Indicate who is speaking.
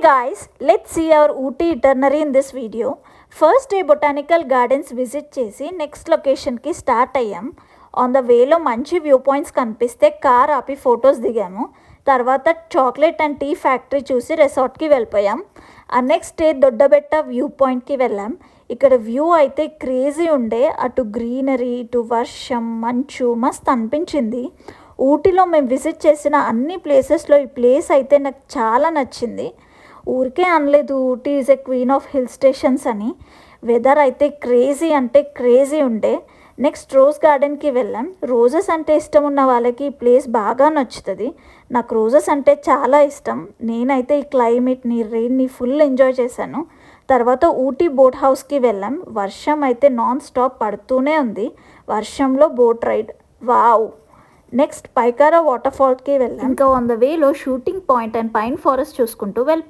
Speaker 1: guys, let's see our Ooty itinerary in this video. First day botanical gardens visit చేసి next లొకేషన్కి start అయ్యాం. On the వేలో మంచి view points కనిపిస్తే car ఆపి ఫొటోస్ దిగాము. తర్వాత చాక్లెట్ అండ్ టీ ఫ్యాక్టరీ చూసి రిసార్ట్కి వెళ్ళిపోయాం. ఆ నెక్స్ట్ డే దొడ్డబెట్ట వ్యూ పాయింట్కి వెళ్ళాం. ఇక్కడ వ్యూ అయితే క్రేజీ ఉండే, అటు గ్రీనరీ ఇటు వర్షం మంచు మస్తు అనిపించింది. ఊటీలో మేము విజిట్ చేసిన అన్ని ప్లేసెస్లో ఈ ప్లేస్ అయితే నాకు చాలా నచ్చింది. ఊరికే అనలేదు Ooty is a queen of hill stations అని. వెదర్ అయితే క్రేజీ అంటే క్రేజీ ఉండే. నెక్స్ట్ రోజ్ గార్డెన్కి వెళ్ళాం. రోజెస్ అంటే ఇష్టం ఉన్న వాళ్ళకి ఈ ప్లేస్ బాగా నచ్చుతుంది. నాకు రోజెస్ అంటే చాలా ఇష్టం. నేనైతే ఈ క్లైమేట్ని రెయిన్ని ఫుల్ ఎంజాయ్ చేశాను. తర్వాత ఊటీ బోట్ హౌస్కి వెళ్ళాం. వర్షం అయితే నాన్ స్టాప్ పడుతూనే ఉంది. వర్షంలో boat ride wow. Next Pykara water ఫాల్కి వెళ్ళాం. ఇంకా ఆన్ ద వేలో shooting point and pine forest చూసుకుంటూ